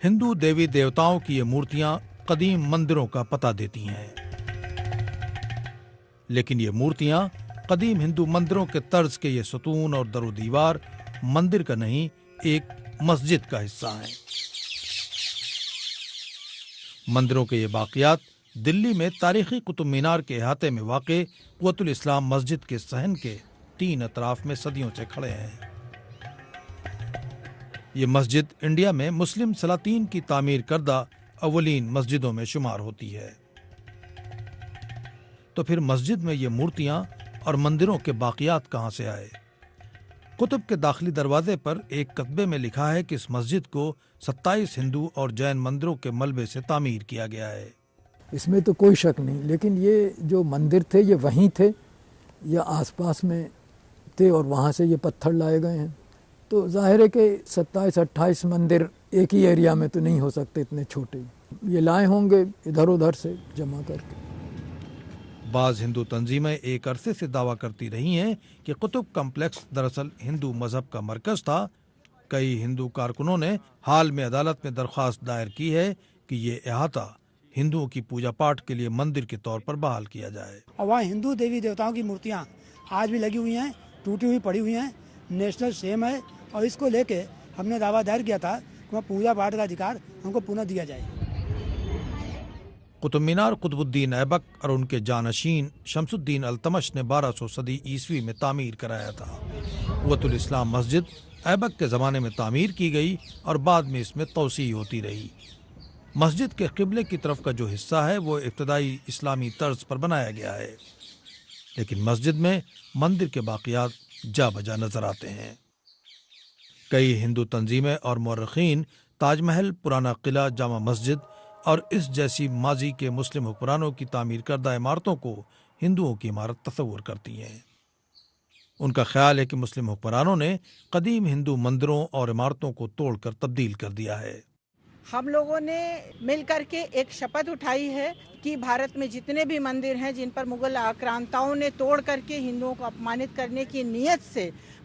ہندو دیوی دیوتاؤں کی یہ مورتیاں قدیم مندروں کا پتہ دیتی ہیں، لیکن یہ مورتیاں قدیم ہندو مندروں کے طرز کے یہ ستون اور در و دیوار مندر کا نہیں، ایک مسجد کا حصہ ہیں۔ مندروں کے یہ باقیات دلی میں تاریخی قطب مینار کے احاطے میں واقع قوت الاسلام مسجد کے صحن کے 3 اطراف میں صدیوں سے کھڑے ہیں۔ یہ مسجد انڈیا میں مسلم سلاطین کی تعمیر کردہ اولین مسجدوں میں شمار ہوتی ہے۔ تو پھر مسجد میں یہ مورتیاں اور مندروں کے باقیات کہاں سے آئے؟ کتب کے داخلی دروازے پر ایک کتبے میں لکھا ہے کہ اس مسجد کو 27 ہندو اور جین مندروں کے ملبے سے تعمیر کیا گیا ہے۔ اس میں تو کوئی شک نہیں، لیکن یہ جو مندر تھے یہ وہیں تھے یا آس پاس میں تھے اور وہاں سے یہ پتھر لائے گئے ہیں، تو ظاہر ہے کہ 27-28 مندر ایک ہی ایریا میں تو نہیں ہو سکتے اتنے چھوٹے، یہ لائے ہوں گے ادھر ادھر سے جمع کر کے۔ بعض ہندو تنظیمیں ایک عرصے سے دعویٰ کرتی رہی ہیں کہ قطب کمپلیکس دراصل ہندو مذہب کا مرکز تھا۔ کئی ہندو کارکنوں نے حال میں عدالت میں درخواست دائر کی ہے کہ یہ احاطہ ہندوؤں کی پوجا پاٹ کے لیے مندر کے طور پر بحال کیا جائے۔ اور وہاں ہندو دیوی دیوتاؤں کی مورتیاں آج بھی لگی ہوئی ہیں، ٹوٹی ہوئی پڑی ہوئی ہیں، نیشنل شیم ہے، اور اس کو لے کے ہم نے دعویٰ دائر کیا تھا کہ پوجا پاٹ کا ادھیکار ہم کو پنہ دیا جائے۔ قطب مینار قطب الدین ایبک اور ان کے جانشین شمس الدین التمش نے 1200 صدی عیسوی میں تعمیر کرایا تھا۔ قوت الاسلام مسجد ایبک کے زمانے میں تعمیر کی گئی اور بعد میں اس میں توسیع ہوتی رہی۔ مسجد کے قبلے کی طرف کا جو حصہ ہے وہ ابتدائی اسلامی طرز پر بنایا گیا ہے، لیکن مسجد میں مندر کے باقیات جا بجا نظر آتے ہیں۔ کئی ہندو تنظیمیں اور مورخین تاج محل، پرانا قلعہ، جامع مسجد اور اس جیسی ماضی کے مسلم حکمرانوں کی تعمیر کردہ عمارتوں کو ہندوؤں کی عمارت تصور کرتی ہیں۔ ان کا خیال ہے کہ مسلم حکمرانوں نے قدیم ہندو مندروں اور عمارتوں کو توڑ کر تبدیل کر دیا ہے۔ ہم لوگوں نے مل کر کے ایک شپت اٹھائی ہے کہ بھارت میں جتنے بھی مندر ہیں جن پر مغل آکرانتاؤں نے توڑ کر کے ہندوؤں کو اپمانت کرنے کی نیت سے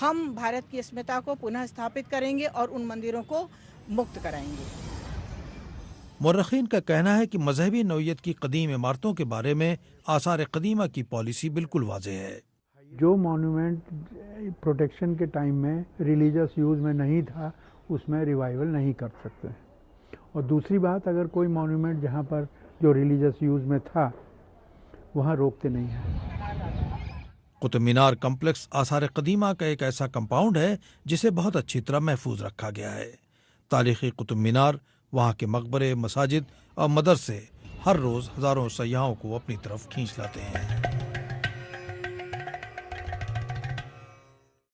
ہم بھارت کی اسمتا کو پنہ استھاپت کریں گے اور ان مندروں کو مکت کرائیں گے۔ مورخین کا کہنا ہے کہ مذہبی نوعیت کی قدیم عمارتوں کے بارے میں آثار قدیمہ کی پالیسی بالکل واضح ہے۔ جو مونومنٹ پروٹیکشن کے ٹائم میں ریلیجس یوز میں نہیں تھا اس میں ریوائیول نہیں کر سکتے، اور دوسری بات اگر کوئی مونومنٹ جہاں پر جو ریلیجس یوز میں تھا وہاں روکتے نہیں ہیں۔ قطب مینار کمپلیکس آثار قدیمہ کا ایک ایسا کمپاؤنڈ ہے جسے بہت اچھی طرح محفوظ رکھا گیا ہے۔ تاریخی قطب مینار، وہاں کے مقبرے، مساجد اور مدرسے ہر روز ہزاروں سیاحوں کو اپنی طرف کھینچ لاتے ہیں۔